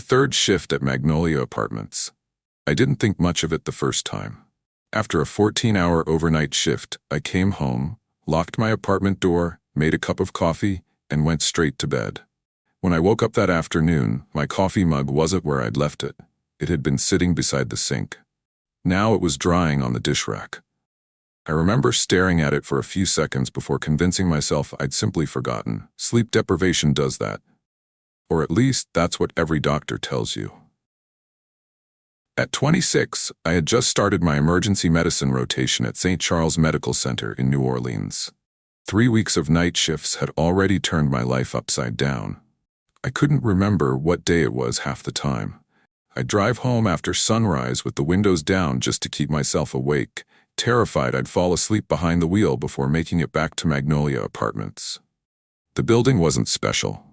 the third shift at Magnolia Apartments. I didn't think much of it the first time. After a 14-hour overnight shift, I came home, locked my apartment door, made a cup of coffee, and went straight to bed. When I woke up that afternoon, my coffee mug wasn't where I'd left it. It had been sitting beside the sink. Now it was drying on the dish rack. I remember staring at it for a few seconds before convincing myself I'd simply forgotten. Sleep deprivation does that. Or at least, that's what every doctor tells you. At 26, I had just started my emergency medicine rotation at St. Charles Medical Center in New Orleans. 3 weeks of night shifts had already turned my life upside down. I couldn't remember what day it was half the time. I'd drive home after sunrise with the windows down just to keep myself awake, terrified I'd fall asleep behind the wheel before making it back to Magnolia Apartments. The building wasn't special.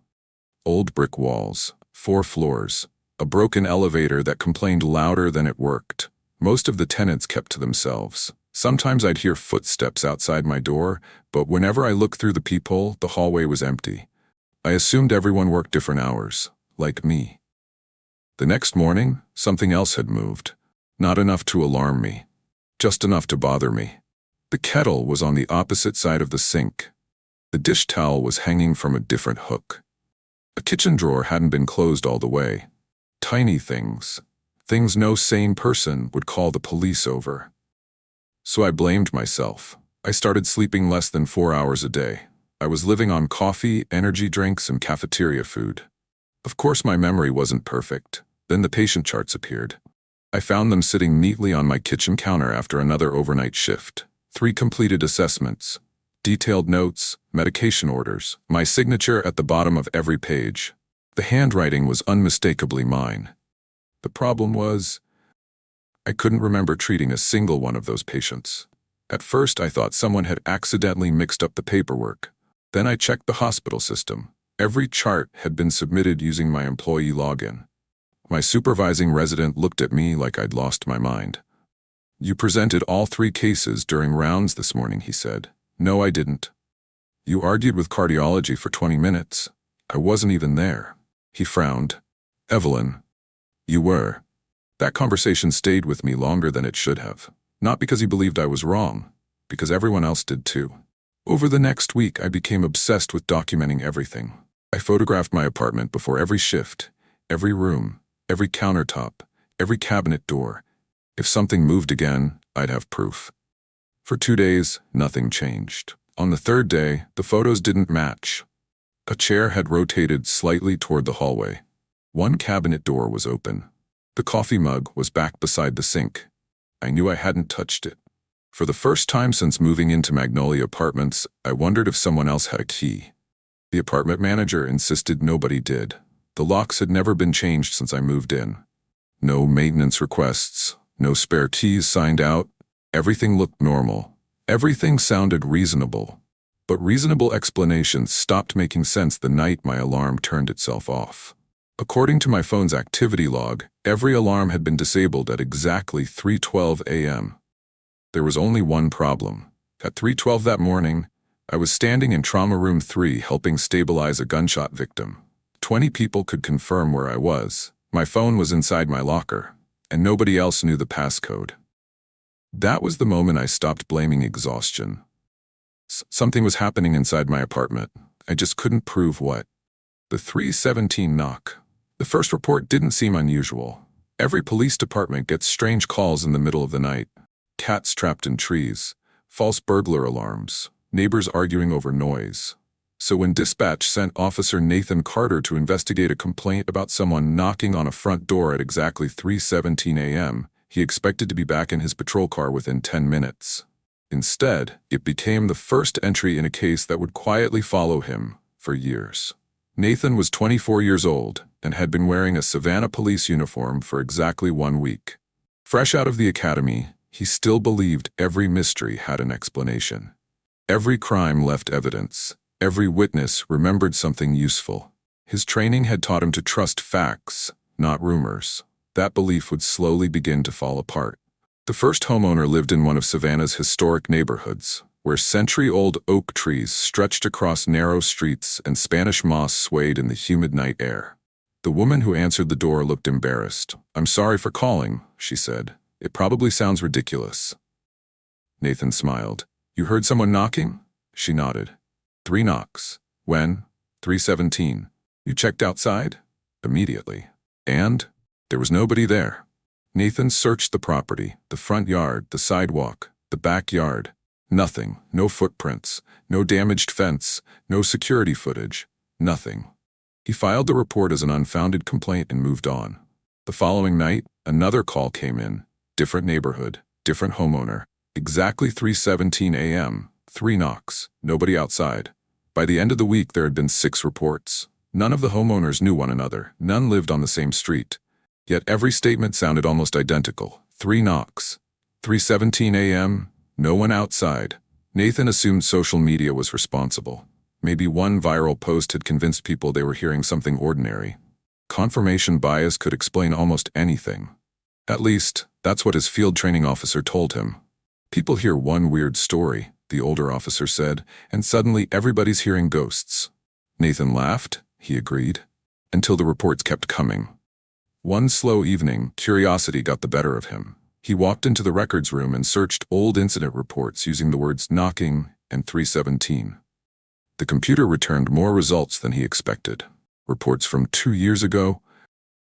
Old brick walls, 4 floors, a broken elevator that complained louder than it worked. Most of the tenants kept to themselves. Sometimes I'd hear footsteps outside my door, but whenever I looked through the peephole, the hallway was empty. I assumed everyone worked different hours, like me. The next morning, something else had moved. Not enough to alarm me. Just enough to bother me. The kettle was on the opposite side of the sink. The dish towel was hanging from a different hook. A kitchen drawer hadn't been closed all the way. Tiny things. Things no sane person would call the police over. So I blamed myself. I started sleeping less than 4 hours a day. I was living on coffee, energy drinks, and cafeteria food. Of course, my memory wasn't perfect. Then the patient charts appeared. I found them sitting neatly on my kitchen counter after another overnight shift. 3 completed assessments, detailed notes, medication orders, my signature at the bottom of every page. The handwriting was unmistakably mine. The problem was, I couldn't remember treating a single one of those patients. At first, I thought someone had accidentally mixed up the paperwork. Then I checked the hospital system. Every chart had been submitted using my employee login. My supervising resident looked at me like I'd lost my mind. "You presented all 3 cases during rounds this morning," he said. "No, I didn't." "You argued with cardiology for 20 minutes. I wasn't even there." He frowned. "Evelyn, you were." That conversation stayed with me longer than it should have. Not because he believed I was wrong, because everyone else did too. Over the next week, I became obsessed with documenting everything. I photographed my apartment before every shift, every room, every countertop, every cabinet door. If something moved again, I'd have proof. For 2 days, nothing changed. On the 3rd day, the photos didn't match. A chair had rotated slightly toward the hallway. One cabinet door was open. The coffee mug was back beside the sink. I knew I hadn't touched it. For the first time since moving into Magnolia Apartments, I wondered if someone else had a key. The apartment manager insisted nobody did. The locks had never been changed since I moved in. No maintenance requests, no spare keys signed out. Everything looked normal. Everything sounded reasonable. But reasonable explanations stopped making sense the night my alarm turned itself off. According to my phone's activity log, every alarm had been disabled at exactly 3:12 a.m. There was only one problem. At 3:12 that morning, I was standing in Trauma Room 3 helping stabilize a gunshot victim. 20 people could confirm where I was. My phone was inside my locker, and nobody else knew the passcode. That was the moment I stopped blaming exhaustion. Something was happening inside my apartment. I just couldn't prove what. The 317 knock. The first report didn't seem unusual. Every police department gets strange calls in the middle of the night. Cats trapped in trees, false burglar alarms, neighbors arguing over noise. So when dispatch sent Officer Nathan Carter to investigate a complaint about someone knocking on a front door at exactly 3:17 a.m., he expected to be back in his patrol car within 10 minutes. Instead, it became the first entry in a case that would quietly follow him for years. Nathan was 24 years old and had been wearing a Savannah police uniform for exactly 1 week. Fresh out of the academy, he still believed every mystery had an explanation. Every crime left evidence. Every witness remembered something useful. His training had taught him to trust facts, not rumors. That belief would slowly begin to fall apart. The first homeowner lived in one of Savannah's historic neighborhoods, where century-old oak trees stretched across narrow streets and Spanish moss swayed in the humid night air. The woman who answered the door looked embarrassed. "I'm sorry for calling," she said. "It probably sounds ridiculous." Nathan smiled. "You heard someone knocking?" She nodded. 3 knocks. When? 3:17. You checked outside? Immediately. And? There was nobody there. Nathan searched the property, the front yard, the sidewalk, the backyard. Nothing. No footprints. No damaged fence. No security footage. Nothing. He filed the report as an unfounded complaint and moved on. The following night, another call came in. Different neighborhood, different homeowner. Exactly 3:17 a.m. 3 knocks. Nobody outside. By the end of the week, there had been 6 reports. None of the homeowners knew one another. None lived on the same street. Yet every statement sounded almost identical. 3 knocks. 3:17 a.m. No one outside. Nathan assumed social media was responsible. Maybe one viral post had convinced people they were hearing something ordinary. Confirmation bias could explain almost anything. At least, that's what his field training officer told him. People hear one weird story, the older officer said, and suddenly everybody's hearing ghosts. Nathan laughed, he agreed, until the reports kept coming. One slow evening, curiosity got the better of him. He walked into the records room and searched old incident reports using the words knocking and 3:17. The computer returned more results than he expected. Reports from 2 years ago,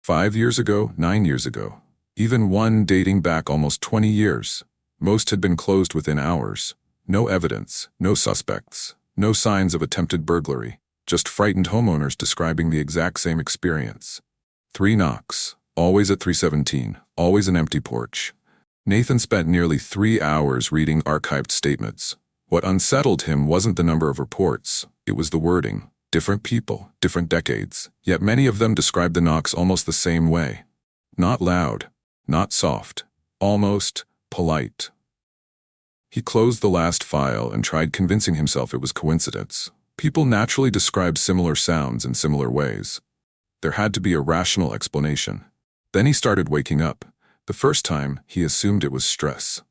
5 years ago, 9 years ago, even one dating back almost 20 years. Most had been closed within hours. No evidence, no suspects, no signs of attempted burglary, just frightened homeowners describing the exact same experience. 3 knocks, always at 3:17, always an empty porch. Nathan spent nearly 3 hours reading archived statements. What unsettled him wasn't the number of reports, it was the wording. Different people, different decades, yet many of them described the knocks almost the same way. Not loud, not soft, almost polite. He closed the last file and tried convincing himself it was coincidence. People naturally describe similar sounds in similar ways. There had to be a rational explanation. Then he started waking up. The first time, he assumed it was stress.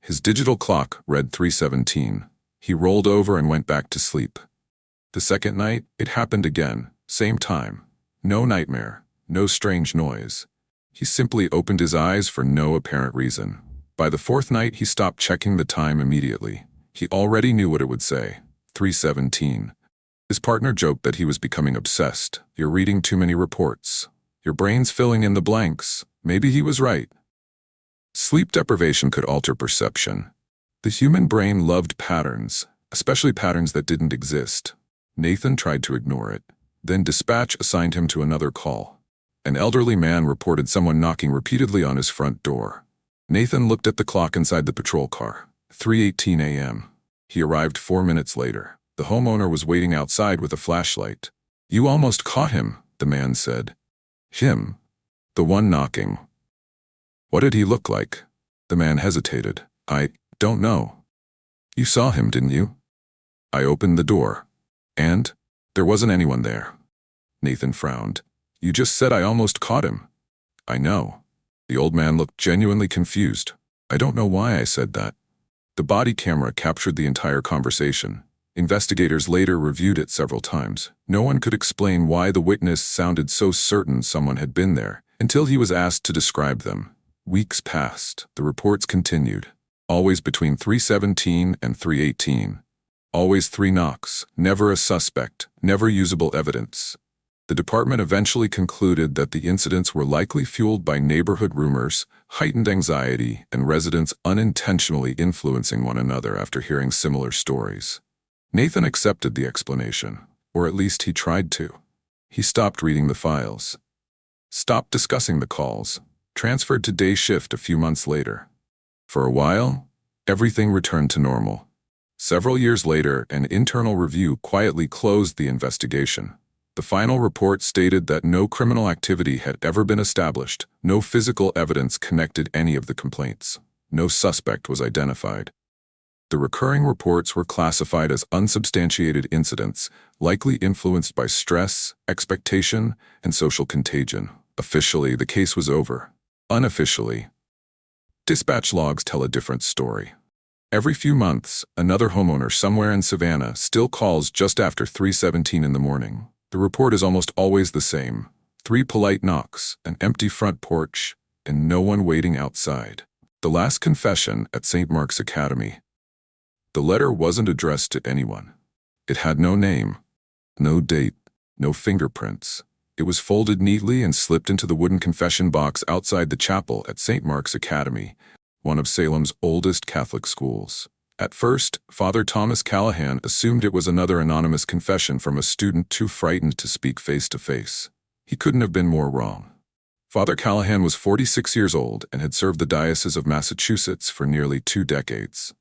His digital clock read 3:17. He rolled over and went back to sleep. The second night, it happened again, same time. No nightmare, no strange noise. He simply opened his eyes for no apparent reason. By the 4th night, he stopped checking the time immediately. He already knew what it would say, 3:17. His partner joked that he was becoming obsessed. You're reading too many reports. Your brain's filling in the blanks. Maybe he was right. Sleep deprivation could alter perception. The human brain loved patterns, especially patterns that didn't exist. Nathan tried to ignore it. Then dispatch assigned him to another call. An elderly man reported someone knocking repeatedly on his front door. Nathan looked at the clock inside the patrol car. 3:18 a.m. He arrived 4 minutes later. The homeowner was waiting outside with a flashlight. "You almost caught him," the man said. "Him? The one knocking. What did he look like?" The man hesitated. "I don't know." "You saw him, didn't you?" "I opened the door. And? There wasn't anyone there." Nathan frowned. "You just said I almost caught him." "I know." The old man looked genuinely confused. "I don't know why I said that." The body camera captured the entire conversation. Investigators later reviewed it several times. No one could explain why the witness sounded so certain someone had been there, until he was asked to describe them. Weeks passed. The reports continued. Always between 3:17 and 3:18. Always 3 knocks. Never a suspect. Never usable evidence. The department eventually concluded that the incidents were likely fueled by neighborhood rumors, heightened anxiety, and residents unintentionally influencing one another after hearing similar stories. Nathan accepted the explanation, or at least he tried to. He stopped reading the files. Stopped discussing the calls. Transferred to day shift a few months later. For a while, everything returned to normal. Several years later, an internal review quietly closed the investigation. The final report stated that no criminal activity had ever been established, no physical evidence connected any of the complaints. No suspect was identified. The recurring reports were classified as unsubstantiated incidents, likely influenced by stress, expectation, and social contagion. Officially, the case was over. Unofficially, dispatch logs tell a different story. Every few months, another homeowner somewhere in Savannah still calls just after 3:17 in the morning. The report is almost always the same. 3 polite knocks, an empty front porch, and no one waiting outside. The last confession at St. Mark's Academy. The letter wasn't addressed to anyone. It had no name, no date, no fingerprints. It was folded neatly and slipped into the wooden confession box outside the chapel at St. Mark's Academy, one of Salem's oldest Catholic schools. At first, Father Thomas Callahan assumed it was another anonymous confession from a student too frightened to speak face-to-face. He couldn't have been more wrong. Father Callahan was 46 years old and had served the Diocese of Massachusetts for nearly 2 decades.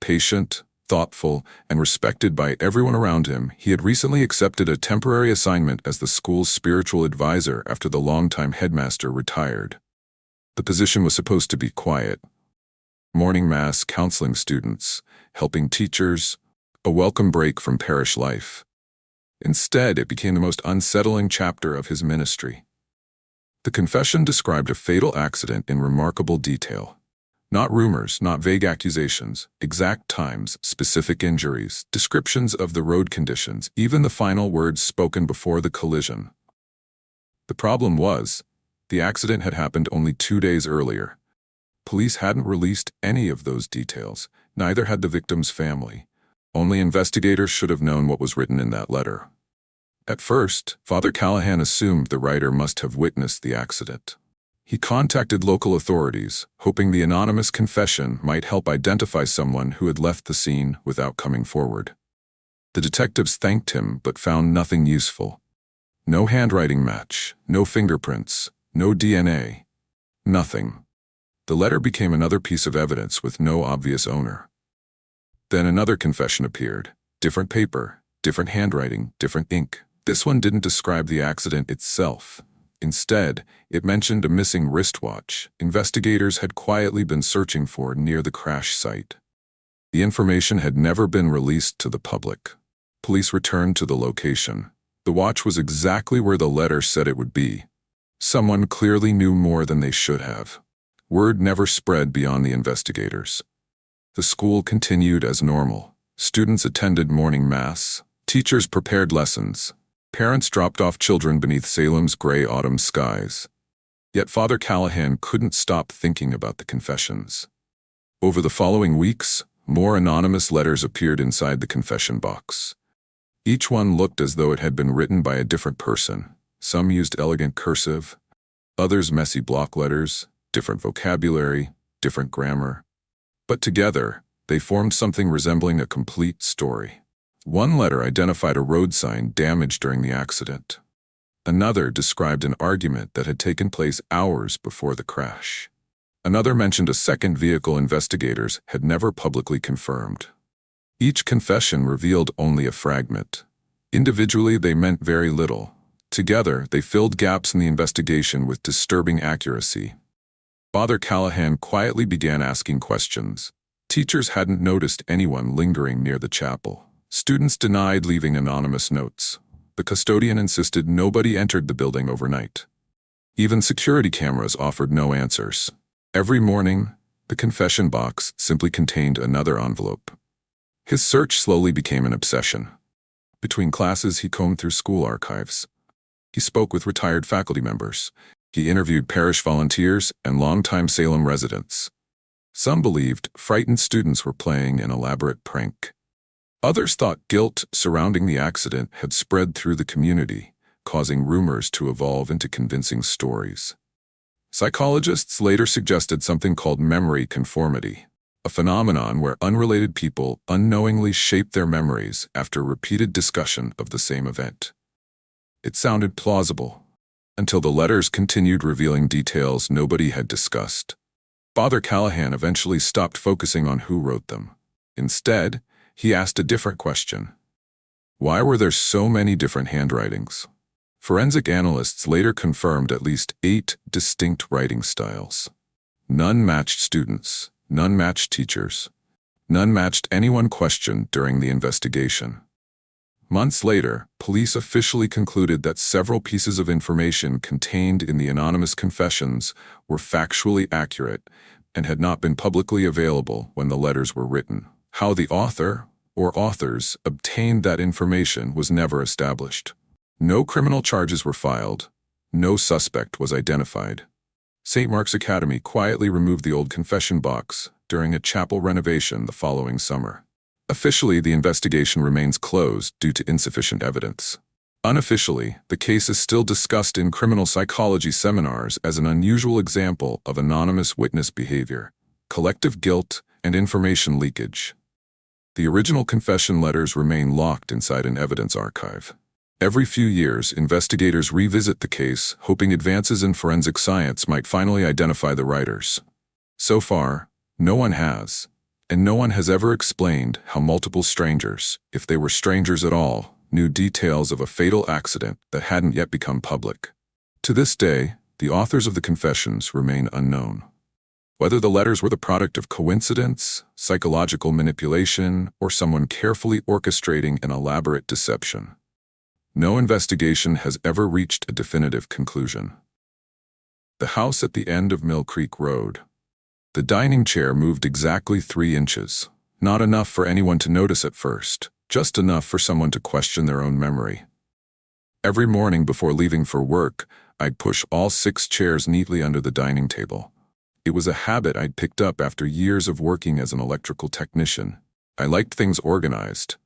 Patient, thoughtful, and respected by everyone around him, he had recently accepted a temporary assignment as the school's spiritual advisor after the longtime headmaster retired. The position was supposed to be quiet. Morning Mass, counseling students, helping teachers, a welcome break from parish life. Instead, it became the most unsettling chapter of his ministry. The confession described a fatal accident in remarkable detail. Not rumors, not vague accusations, exact times, specific injuries, descriptions of the road conditions, even the final words spoken before the collision. The problem was, the accident had happened only 2 days earlier. Police hadn't released any of those details, neither had the victim's family. Only investigators should have known what was written in that letter. At first, Father Callahan assumed the writer must have witnessed the accident. He contacted local authorities, hoping the anonymous confession might help identify someone who had left the scene without coming forward. The detectives thanked him but found nothing useful. No handwriting match, no fingerprints, no DNA, nothing. The letter became another piece of evidence with no obvious owner. Then another confession appeared. Different paper, different handwriting, different ink. This one didn't describe the accident itself. Instead, it mentioned a missing wristwatch investigators had quietly been searching for near the crash site. The information had never been released to the public. Police returned to the location. The watch was exactly where the letter said it would be. Someone clearly knew more than they should have. Word never spread beyond the investigators. The school continued as normal. Students attended morning mass. Teachers prepared lessons. Parents dropped off children beneath Salem's gray autumn skies. Yet Father Callahan couldn't stop thinking about the confessions. Over the following weeks, more anonymous letters appeared inside the confession box. Each one looked as though it had been written by a different person. Some used elegant cursive, others messy block letters, different vocabulary, different grammar. But together, they formed something resembling a complete story. One letter identified a road sign damaged during the accident. Another described an argument that had taken place hours before the crash. Another mentioned a second vehicle investigators had never publicly confirmed. Each confession revealed only a fragment. Individually, they meant very little. Together, they filled gaps in the investigation with disturbing accuracy. Father Callahan quietly began asking questions. Teachers hadn't noticed anyone lingering near the chapel. Students denied leaving anonymous notes. The custodian insisted nobody entered the building overnight. Even security cameras offered no answers. Every morning, the confession box simply contained another envelope. His search slowly became an obsession. Between classes, he combed through school archives. He spoke with retired faculty members. He interviewed parish volunteers and longtime Salem residents. Some believed frightened students were playing an elaborate prank. Others thought guilt surrounding the accident had spread through the community, causing rumors to evolve into convincing stories. Psychologists later suggested something called memory conformity, a phenomenon where unrelated people unknowingly shape their memories after repeated discussion of the same event. It sounded plausible, until the letters continued revealing details nobody had discussed. Father Callahan eventually stopped focusing on who wrote them. Instead, he asked a different question. Why were there so many different handwritings? Forensic analysts later confirmed at least 8 distinct writing styles. None matched students, none matched teachers, none matched anyone questioned during the investigation. Months later, police officially concluded that several pieces of information contained in the anonymous confessions were factually accurate and had not been publicly available when the letters were written. How the author or authors obtained that information was never established. No criminal charges were filed, No suspect was identified. St. Mark's Academy quietly removed the old confession box during a chapel renovation the following summer. Officially, the investigation remains closed due to insufficient evidence. Unofficially, the case is still discussed in criminal psychology seminars as an unusual example of anonymous witness behavior, collective guilt, and information leakage. The original confession letters remain locked inside an evidence archive. Every few years, investigators revisit the case, hoping advances in forensic science might finally identify the writers. So far, no one has, and no one has ever explained how multiple strangers, if they were strangers at all, knew details of a fatal accident that hadn't yet become public. To this day, the authors of the confessions remain unknown. Whether the letters were the product of coincidence, psychological manipulation, or someone carefully orchestrating an elaborate deception, no investigation has ever reached a definitive conclusion. The house at the end of Mill Creek Road. The dining chair moved exactly 3 inches. Not enough for anyone to notice at first, just enough for someone to question their own memory. Every morning before leaving for work, I'd push all 6 chairs neatly under the dining table. It was a habit I'd picked up after years of working as an electrical technician. I liked things organized.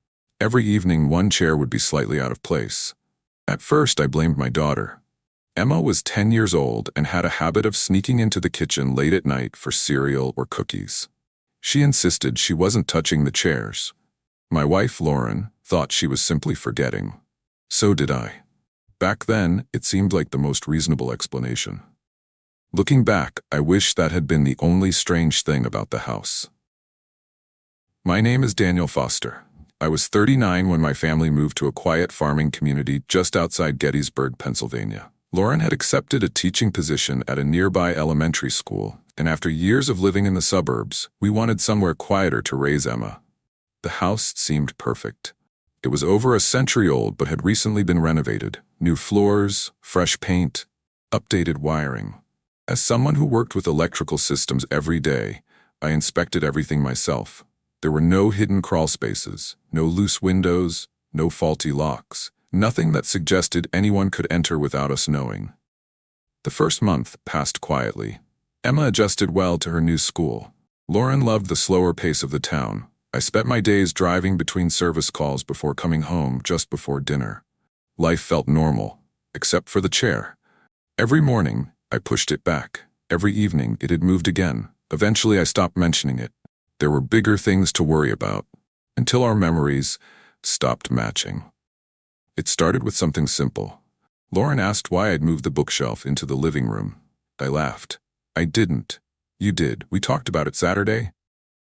Every evening, one chair would be slightly out of place. At first, I blamed my daughter. Emma was 10 years old and had a habit of sneaking into the kitchen late at night for cereal or cookies. She insisted she wasn't touching the chairs. My wife, Lauren, thought she was simply forgetting. So did I. Back then, it seemed like the most reasonable explanation. Looking back, I wish that had been the only strange thing about the house. My name is Daniel Foster. I was 39 when my family moved to a quiet farming community just outside Gettysburg, Pennsylvania. Lauren had accepted a teaching position at a nearby elementary school, and after years of living in the suburbs, we wanted somewhere quieter to raise Emma. The house seemed perfect. It was over a century old but had recently been renovated. New floors, fresh paint, updated wiring. As someone who worked with electrical systems every day, I inspected everything myself. There were no hidden crawl spaces, no loose windows, no faulty locks, nothing that suggested anyone could enter without us knowing. The first month passed quietly. Emma adjusted well to her new school. Lauren loved the slower pace of the town. I spent my days driving between service calls before coming home just before dinner. Life felt normal, except for the chair. Every morning, I pushed it back. Every evening, it had moved again. Eventually, I stopped mentioning it. There were bigger things to worry about, until our memories stopped matching. It started with something simple. Lauren asked why I'd moved the bookshelf into the living room. I laughed. I didn't. You did. We talked about it Saturday?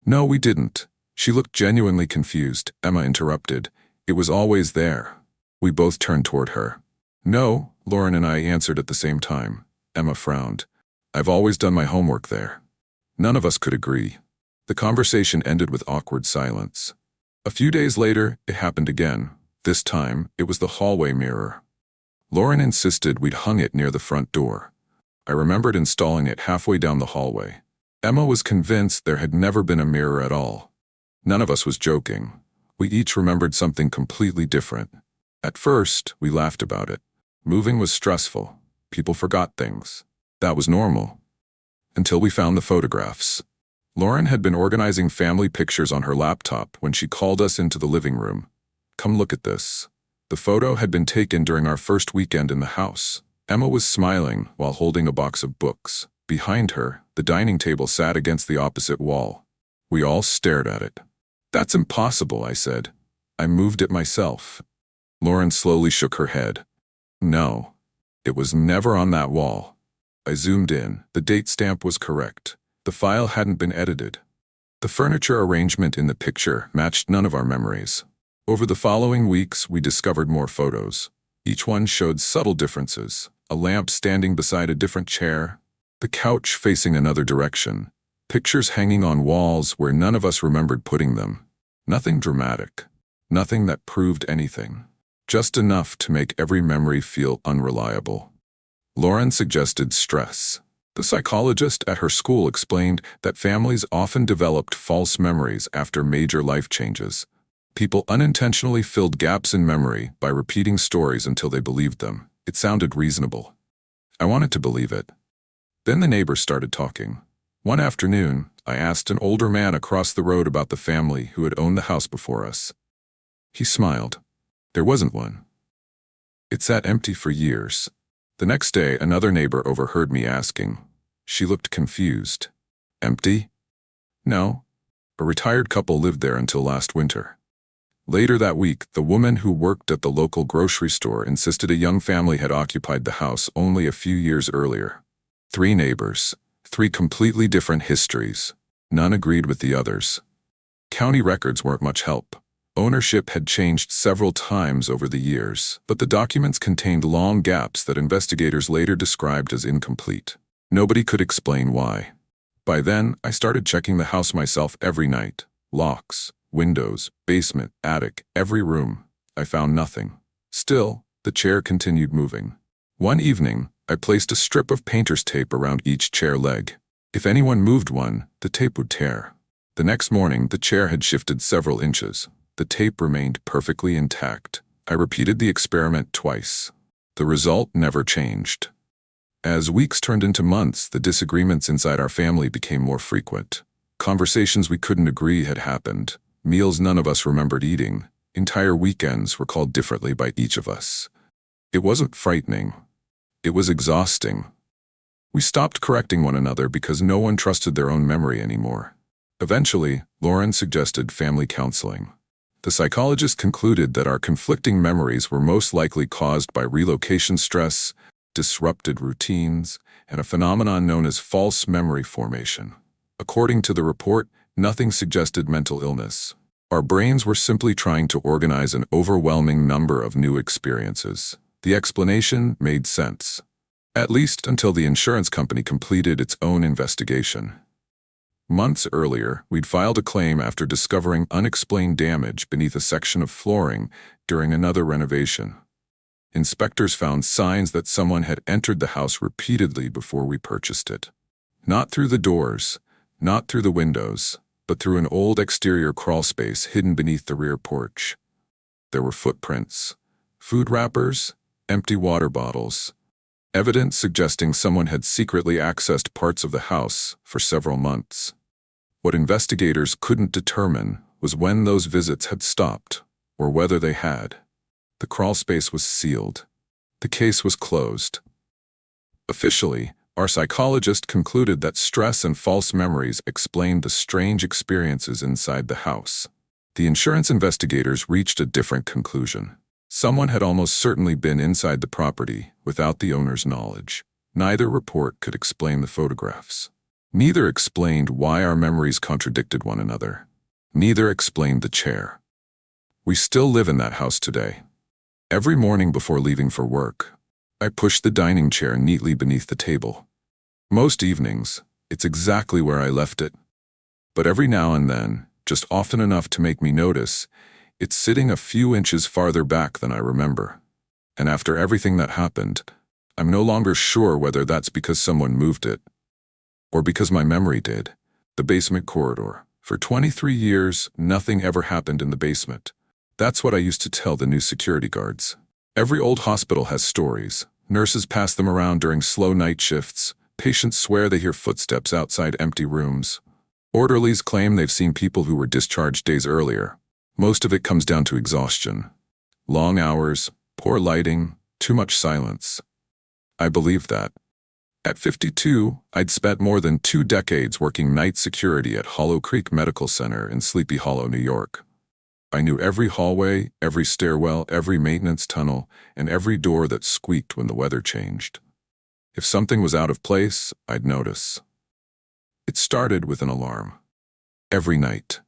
No, we didn't. She looked genuinely confused. Emma interrupted. It was always there. We both turned toward her. No, Lauren and I answered at the same time. Emma frowned. I've always done my homework there. None of us could agree. The conversation ended with awkward silence. A few days later, it happened again. This time, it was the hallway mirror. Lauren insisted we'd hung it near the front door. I remembered installing it halfway down the hallway. Emma was convinced there had never been a mirror at all. None of us was joking. We each remembered something completely different. At first, we laughed about it. Moving was stressful. People forgot things. That was normal. Until we found the photographs. Lauren had been organizing family pictures on her laptop when she called us into the living room. Come look at this. The photo had been taken during our first weekend in the house. Emma was smiling while holding a box of books. Behind her, the dining table sat against the opposite wall. We all stared at it. That's impossible, I said. I moved it myself. Lauren slowly shook her head. No, it was never on that wall. I zoomed in. The date stamp was correct. The file hadn't been edited. The furniture arrangement in the picture matched none of our memories. Over the following weeks, we discovered more photos. Each one showed subtle differences. A lamp standing beside a different chair, the couch facing another direction, pictures hanging on walls where none of us remembered putting them. Nothing dramatic. Nothing that proved anything. Just enough to make every memory feel unreliable. Lauren suggested stress. The psychologist at her school explained that families often developed false memories after major life changes. People unintentionally filled gaps in memory by repeating stories until they believed them. It sounded reasonable. I wanted to believe it. Then the neighbors started talking. One afternoon, I asked an older man across the road about the family who had owned the house before us. He smiled. There wasn't one. It sat empty for years. The next day, another neighbor overheard me asking. She looked confused. Empty? No. A retired couple lived there until last winter. Later that week, the woman who worked at the local grocery store insisted a young family had occupied the house only a few years earlier. 3 neighbors, 3 completely different histories. None agreed with the others. County records weren't much help. Ownership had changed several times over the years, but the documents contained long gaps that investigators later described as incomplete. Nobody could explain why. By then, I started checking the house myself every night. Locks, windows, basement, attic, every room. I found nothing. Still, the chair continued moving. One evening, I placed a strip of painter's tape around each chair leg. If anyone moved one, the tape would tear. The next morning, the chair had shifted several inches. The tape remained perfectly intact. I repeated the experiment twice. The result never changed. As weeks turned into months, the disagreements inside our family became more frequent. Conversations we couldn't agree had happened. Meals none of us remembered eating. Entire weekends were called differently by each of us. It wasn't frightening. It was exhausting. We stopped correcting one another because no one trusted their own memory anymore. Eventually, Lauren suggested family counseling. The psychologist concluded that our conflicting memories were most likely caused by relocation stress, disrupted routines, and a phenomenon known as false memory formation. According to the report, nothing suggested mental illness. Our brains were simply trying to organize an overwhelming number of new experiences. The explanation made sense, at least until the insurance company completed its own investigation. Months earlier, we'd filed a claim after discovering unexplained damage beneath a section of flooring during another renovation. Inspectors found signs that someone had entered the house repeatedly before we purchased it. Not through the doors, not through the windows, but through an old exterior crawlspace hidden beneath the rear porch. There were footprints, food wrappers, empty water bottles, evidence suggesting someone had secretly accessed parts of the house for several months. What investigators couldn't determine was when those visits had stopped, or whether they had. The crawlspace was sealed. The case was closed. Officially, our psychologist concluded that stress and false memories explained the strange experiences inside the house. The insurance investigators reached a different conclusion. Someone had almost certainly been inside the property without the owner's knowledge. Neither report could explain the photographs. Neither explained why our memories contradicted one another. Neither explained the chair. We still live in that house today. Every morning before leaving for work, I push the dining chair neatly beneath the table. Most evenings, it's exactly where I left it. But every now and then, just often enough to make me notice, it's sitting a few inches farther back than I remember. And after everything that happened, I'm no longer sure whether that's because someone moved it, or because my memory did. The basement corridor. For 23 years, nothing ever happened in the basement. That's what I used to tell the new security guards. Every old hospital has stories. Nurses pass them around during slow night shifts. Patients swear they hear footsteps outside empty rooms. Orderlies claim they've seen people who were discharged days earlier. Most of it comes down to exhaustion. Long hours, poor lighting, too much silence. I believed that. At 52, I'd spent more than 2 decades working night security at Hollow Creek Medical Center in Sleepy Hollow, New York. I knew every hallway, every stairwell, every maintenance tunnel, and every door that squeaked when the weather changed. If something was out of place, I'd notice. It started with an alarm. Every night.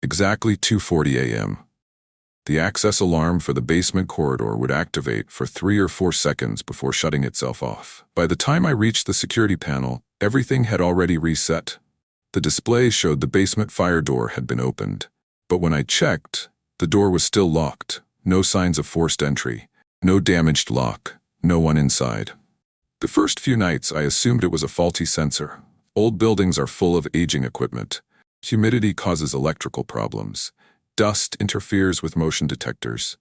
Exactly 2:40 a.m. The access alarm for the basement corridor would activate for 3 or 4 seconds before shutting itself off. By the time I reached the security panel, everything had already reset. The display showed the basement fire door had been opened. But when I checked, the door was still locked. No signs of forced entry. No damaged lock. No one inside. The first few nights, I assumed it was a faulty sensor. Old buildings are full of aging equipment. Humidity causes electrical problems. Dust interferes with motion detectors.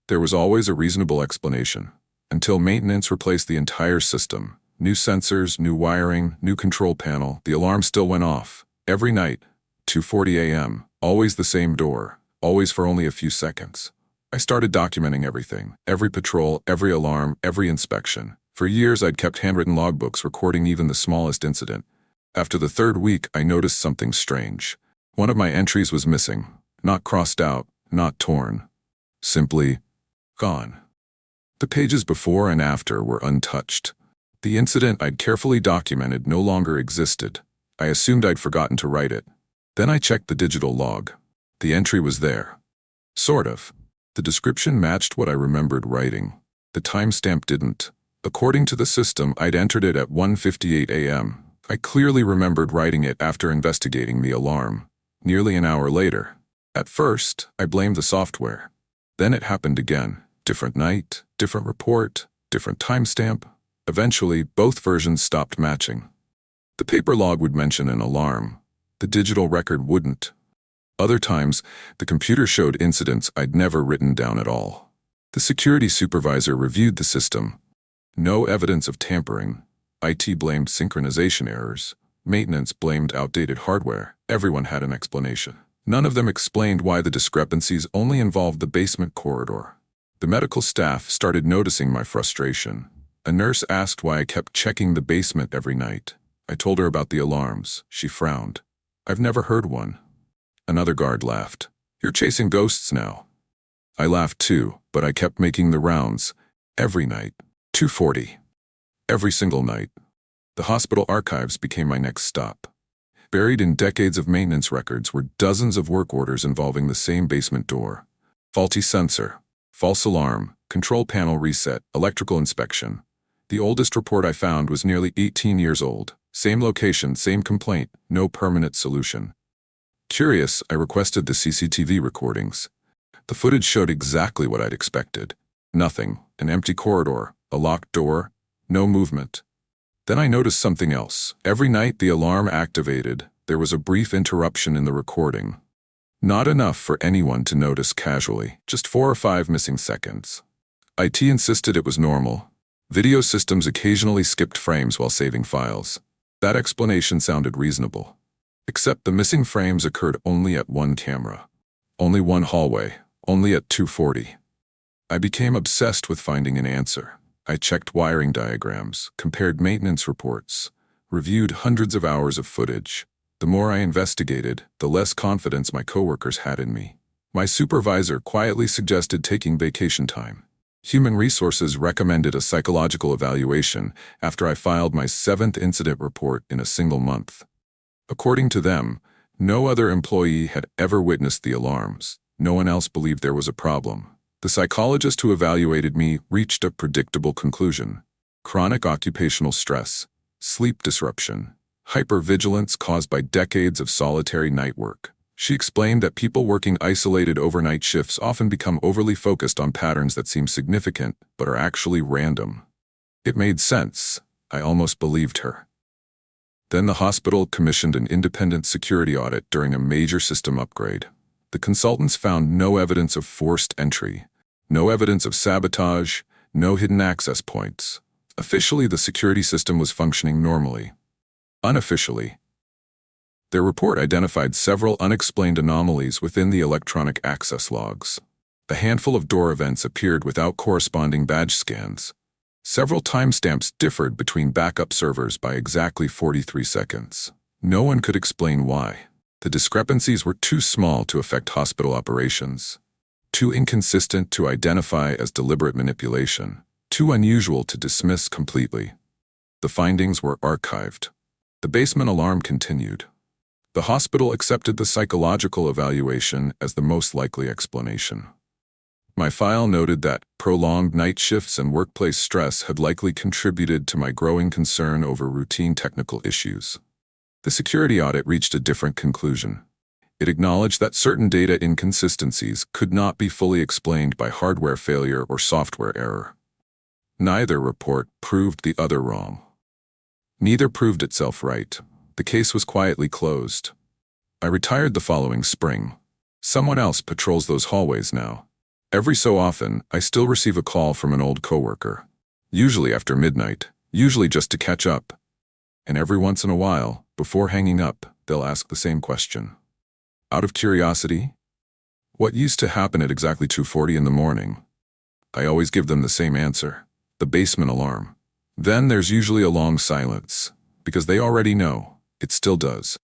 There was always a reasonable explanation. until maintenance replaced the entire system. New sensors, new wiring, new control panel. The alarm still went off. Every night, 2:40 a.m., always the same door, always for only a few seconds. I started documenting everything, every patrol, every alarm, every inspection. For years, I'd kept handwritten logbooks recording even the smallest incident. After the third week, I noticed something strange. One of my entries was missing, not crossed out, not torn. Simply gone. The pages before and after were untouched. The incident I'd carefully documented no longer existed. I assumed I'd forgotten to write it. Then I checked the digital log. The entry was there. Sort of. The description matched what I remembered writing. The timestamp didn't. According to the system, I'd entered it at 1:58 a.m. I clearly remembered writing it after investigating the alarm. Nearly an hour later. At first, I blamed the software. Then it happened again. Different night, different report, different timestamp. Eventually, both versions stopped matching. The paper log would mention an alarm. The digital record wouldn't. Other times, the computer showed incidents I'd never written down at all. The security supervisor reviewed the system. No evidence of tampering. IT blamed synchronization errors. Maintenance blamed outdated hardware. Everyone had an explanation. None of them explained why the discrepancies only involved the basement corridor. The medical staff started noticing my frustration. A nurse asked why I kept checking the basement every night. I told her about the alarms. She frowned. I've never heard one. Another guard laughed. You're chasing ghosts now. I laughed too, but I kept making the rounds. Every night. 2:40. Every single night. The hospital archives became my next stop. Buried in decades of maintenance records were dozens of work orders involving the same basement door. Faulty sensor, false alarm, control panel reset, electrical inspection. The oldest report I found was nearly 18 years old. Same location, same complaint, no permanent solution. Curious, I requested the CCTV recordings. The footage showed exactly what I'd expected. Nothing, an empty corridor, a locked door, no movement. Then I noticed something else. Every night the alarm activated, there was a brief interruption in the recording. Not enough for anyone to notice casually, just 4 or 5 missing seconds. IT insisted it was normal. Video systems occasionally skipped frames while saving files. That explanation sounded reasonable. Except the missing frames occurred only at one camera. Only one hallway, only at 2:40. I became obsessed with finding an answer. I checked wiring diagrams, compared maintenance reports, reviewed hundreds of hours of footage. The more I investigated, the less confidence my coworkers had in me. My supervisor quietly suggested taking vacation time. Human Resources recommended a psychological evaluation after I filed my 7th incident report in a single month. According to them, no other employee had ever witnessed the alarms. No one else believed there was a problem. The psychologist who evaluated me reached a predictable conclusion. Chronic occupational stress, sleep disruption, hypervigilance caused by decades of solitary night work. She explained that people working isolated overnight shifts often become overly focused on patterns that seem significant but are actually random. It made sense. I almost believed her. Then the hospital commissioned an independent security audit during a major system upgrade. The consultants found no evidence of forced entry, no evidence of sabotage, no hidden access points. Officially, the security system was functioning normally. Unofficially, their report identified several unexplained anomalies within the electronic access logs. A handful of door events appeared without corresponding badge scans. Several timestamps differed between backup servers by exactly 43 seconds. No one could explain why. The discrepancies were too small to affect hospital operations, too inconsistent to identify as deliberate manipulation, too unusual to dismiss completely. The findings were archived. The basement alarm continued. The hospital accepted the psychological evaluation as the most likely explanation. My file noted that prolonged night shifts and workplace stress had likely contributed to my growing concern over routine technical issues. The security audit reached a different conclusion. It acknowledged that certain data inconsistencies could not be fully explained by hardware failure or software error. Neither report proved the other wrong. Neither proved itself right. The case was quietly closed. I retired the following spring. Someone else patrols those hallways now. Every so often, I still receive a call from an old coworker. Usually after midnight, usually just to catch up. And every once in a while, before hanging up, they'll ask the same question. Out of curiosity, what used to happen at exactly 2:40 in the morning? I always give them the same answer: the basement alarm. Then there's usually a long silence, because they already know it still does.